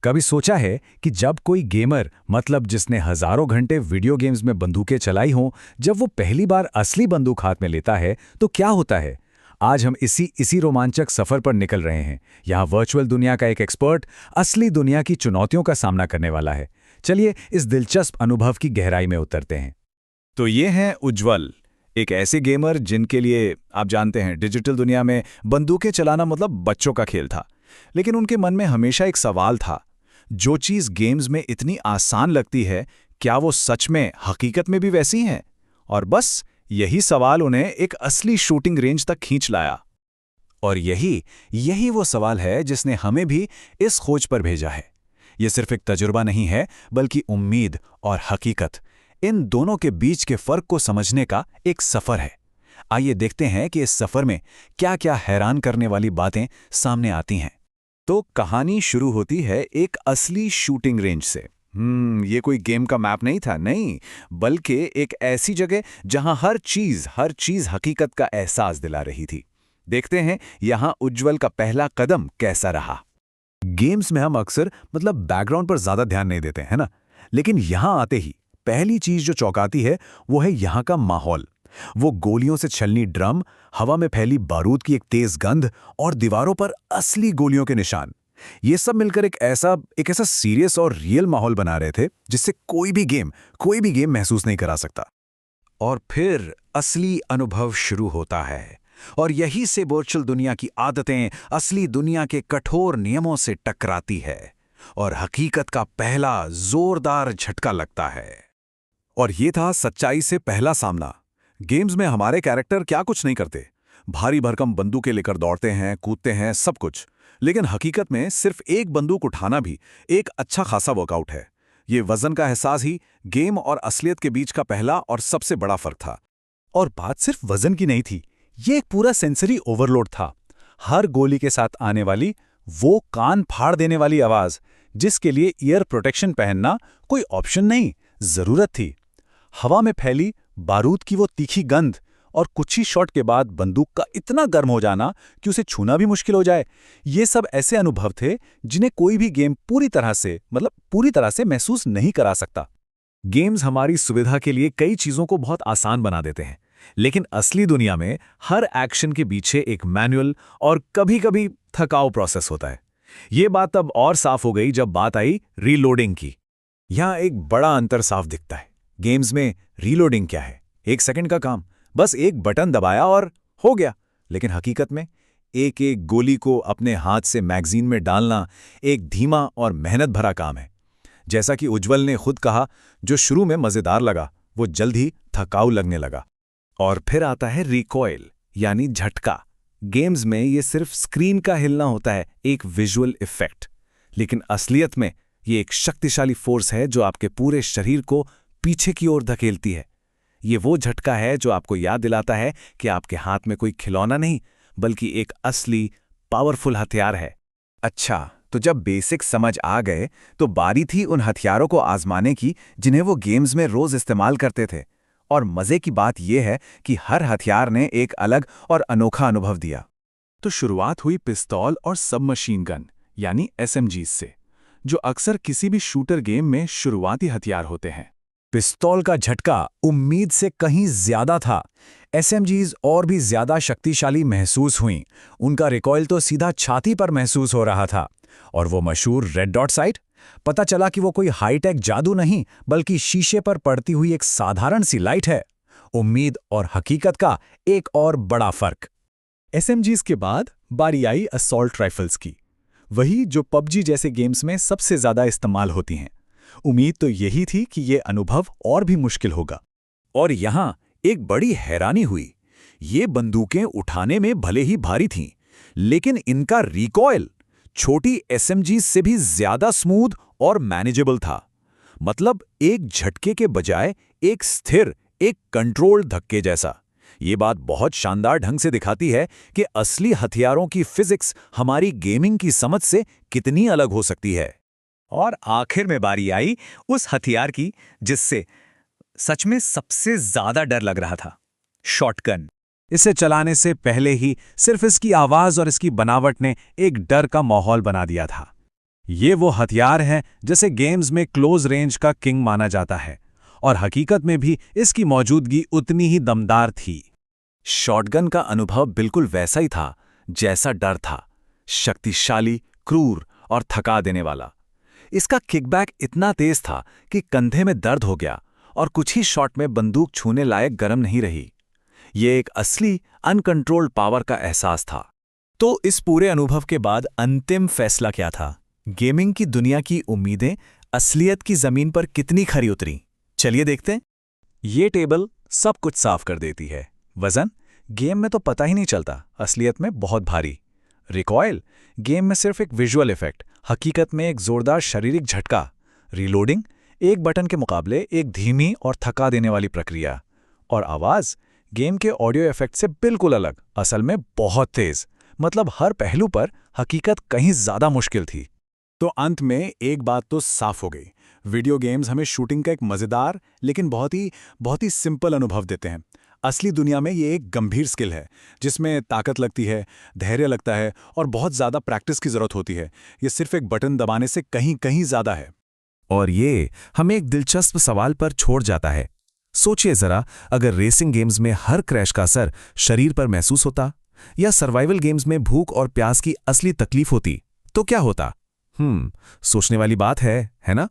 कभी सोचा है कि जब कोई गेमर मतलब जिसने हजारों घंटे वीडियो गेम्स में बंदूकें चलाई हों, जब वो पहली बार असली बंदूक हाथ में लेता है तो क्या होता है? आज हम इसी रोमांचक सफर पर निकल रहे हैं। यहाँ वर्चुअल दुनिया का एक एक्सपर्ट असली दुनिया की चुनौतियों का सामना करने वाला है। चलिए इस दिलचस्प अनुभव की गहराई में उतरते हैं। तो ये हैं उज्ज्वल, एक ऐसे गेमर जिनके लिए आप जानते हैं डिजिटल दुनिया में बंदूकें चलाना मतलब बच्चों का खेल था। लेकिन उनके मन में हमेशा एक सवाल था, जो चीज़ गेम्स में इतनी आसान लगती है, क्या वो सच में हकीकत में भी वैसी हैं? और बस यही सवाल उन्हें एक असली शूटिंग रेंज तक खींच लाया। और यही वो सवाल है जिसने हमें भी इस खोज पर भेजा है। ये सिर्फ एक तजुर्बा नहीं है, बल्कि उम्मीद और हकीकत, इन दोनों के बीच के फर्क को समझने का एक सफर है। आइए देखते हैं कि इस सफर में क्या-क्या हैरान करने वाली बातें सामने आती हैं। तो कहानी शुरू होती है एक असली शूटिंग रेंज से। ये कोई गेम का मैप नहीं था, नहीं, बल्कि एक ऐसी जगह जहां हर चीज हकीकत का एहसास दिला रही थी। देखते हैं यहां उज्ज्वल का पहला कदम कैसा रहा। गेम्स में हम अक्सर बैकग्राउंड पर ज्यादा ध्यान नहीं देते हैं ना, लेकिन यहां आते ही पहली चीज जो चौंकाती है वो है यहाँ का माहौल। वो गोलियों से छलनी ड्रम, हवा में फैली बारूद की एक तेज गंध और दीवारों पर असली गोलियों के निशान। ये सब मिलकर एक ऐसा सीरियस और रियल माहौल बना रहे थे जिससे कोई भी गेम महसूस नहीं करा सकता। और फिर असली अनुभव शुरू होता है, और यही से वर्चुअल दुनिया की आदतें असली दुनिया के कठोर नियमों से टकराती है और हकीकत का पहला जोरदार झटका लगता है। और ये था सच्चाई से पहला सामना। गेम्स में हमारे कैरेक्टर क्या कुछ नहीं करते, भारी भरकम बंदूकें लेकर दौड़ते हैं, कूदते हैं, सब कुछ। लेकिन हकीकत में सिर्फ एक बंदूक उठाना भी एक अच्छा खासा वर्कआउट है। ये वजन का एहसास ही गेम और असलियत के बीच का पहला और सबसे बड़ा फर्क था। और बात सिर्फ वजन की नहीं थी, ये एक पूरा सेंसरी ओवरलोड था। हर गोली के साथ आने वाली वो कान फाड़ देने वाली आवाज, जिसके लिए ईयर प्रोटेक्शन पहनना कोई ऑप्शन नहीं, जरूरत थी। हवा में फैली बारूद की वो तीखी गंध, और कुछ ही शॉट के बाद बंदूक का इतना गर्म हो जाना कि उसे छूना भी मुश्किल हो जाए। ये सब ऐसे अनुभव थे जिन्हें कोई भी गेम पूरी तरह से महसूस नहीं करा सकता। गेम्स हमारी सुविधा के लिए कई चीजों को बहुत आसान बना देते हैं, लेकिन असली दुनिया में हर एक्शन के पीछे एक मैनुअल और कभी-कभी थकाऊ प्रोसेस होता है। ये बात तब और साफ हो गई जब बात आई रीलोडिंग की। यहां एक बड़ा अंतर साफ दिखता है। गेम्स में रीलोडिंग क्या है? 1 सेकंड का काम, बस एक बटन दबाया और हो गया। लेकिन हकीकत में एक एक गोली को अपने हाथ से मैगजीन में डालना एक धीमा और मेहनत भरा काम है। जैसा कि उज्ज्वल ने खुद कहा, जो शुरू में मजेदार लगा वो जल्द ही थकाऊ लगने लगा। और फिर आता है रिकॉइल, यानी झटका। गेम्स में ये सिर्फ स्क्रीन का हिलना होता है, एक विजुअल इफेक्ट। लेकिन असलियत में ये एक शक्तिशाली फोर्स है जो आपके पूरे शरीर को पीछे की ओर धकेलती है। ये वो झटका है जो आपको याद दिलाता है कि आपके हाथ में कोई खिलौना नहीं, बल्कि एक असली पावरफुल हथियार है। अच्छा, तो जब बेसिक समझ आ गए तो बारी थी उन हथियारों को आजमाने की जिन्हें वो गेम्स में रोज इस्तेमाल करते थे। और मजे की बात यह है कि हर हथियार ने एक अलग और अनोखा अनुभव दिया। तो शुरुआत हुई पिस्तौल और सबमशीन गन यानी एसएमजीज से, जो अक्सर किसी भी शूटर गेम में शुरुआती हथियार होते हैं। पिस्तौल का झटका उम्मीद से कहीं ज्यादा था। एसएमजीज और भी ज्यादा शक्तिशाली महसूस हुईं। उनका रिकॉइल तो सीधा छाती पर महसूस हो रहा था। और वो मशहूर रेड डॉट साइट, पता चला कि वो कोई हाईटेक जादू नहीं, बल्कि शीशे पर पड़ती हुई एक साधारण सी लाइट है। उम्मीद और हकीकत का एक और बड़ा फर्क। एसएमजीज के बाद बारी आई असॉल्ट राइफल्स की, वही जो पबजी जैसे गेम्स में सबसे ज्यादा इस्तेमाल होती हैं। उम्मीद तो यही थी कि ये अनुभव और भी मुश्किल होगा। और यहां एक बड़ी हैरानी हुई। ये बंदूकें उठाने में भले ही भारी थीं, लेकिन इनका रिकॉइल छोटी एसएमजी से भी ज्यादा स्मूथ और मैनेजेबल था। मतलब एक झटके के बजाय एक स्थिर, एक कंट्रोल्ड धक्के जैसा। ये बात बहुत शानदार ढंग से दिखाती है कि असली हथियारों की फिजिक्स हमारी गेमिंग की समझ से कितनी अलग हो सकती है। और आखिर में बारी आई उस हथियार की जिससे सच में सबसे ज्यादा डर लग रहा था, शॉटगन। इसे चलाने से पहले ही सिर्फ इसकी आवाज और इसकी बनावट ने एक डर का माहौल बना दिया था। ये वो हथियार हैं जिसे गेम्स में क्लोज रेंज का किंग माना जाता है, और हकीकत में भी इसकी मौजूदगी उतनी ही दमदार थी। शॉटगन का अनुभव बिल्कुल वैसा ही था जैसा डर था, शक्तिशाली, क्रूर और थका देने वाला। इसका किकबैक इतना तेज था कि कंधे में दर्द हो गया और कुछ ही शॉट में बंदूक छूने लायक गर्म नहीं रही। ये एक असली अनकंट्रोल्ड पावर का एहसास था। तो इस पूरे अनुभव के बाद अंतिम फैसला क्या था? गेमिंग की दुनिया की उम्मीदें असलियत की जमीन पर कितनी खरी उतरी? चलिए देखते हैं। ये टेबल सब कुछ साफ कर देती है। वजन? गेम में तो पता ही नहीं चलता, असलियत में बहुत भारी। रिकॉयल? गेम में सिर्फ एक विजुअल इफेक्ट, हकीकत में एक जोरदार शारीरिक झटका। रीलोडिंग? एक बटन के मुकाबले एक धीमी और थका देने वाली प्रक्रिया। और आवाज़? गेम के ऑडियो इफेक्ट से बिल्कुल अलग, असल में बहुत तेज। मतलब हर पहलू पर हकीकत कहीं ज्यादा मुश्किल थी। तो अंत में एक बात तो साफ हो गई, वीडियो गेम्स हमें शूटिंग का एक मजेदार लेकिन बहुत ही सिंपल अनुभव देते हैं। असली दुनिया में ये एक गंभीर स्किल है जिसमें ताकत लगती है, धैर्य लगता है और बहुत ज़्यादा प्रैक्टिस की ज़रूरत होती है। ये सिर्फ एक बटन दबाने से कहीं कहीं ज़्यादा है। और ये हमें एक दिलचस्प सवाल पर छोड़ जाता है। सोचिए ज़रा, अगर रेसिंग गेम्स में हर क्रैश का असर शरीर पर महसूस होता, या सर्वाइवल गेम्स में भूख और प्यास की असली तकलीफ होती, तो क्या होता? सोचने वाली बात है ना?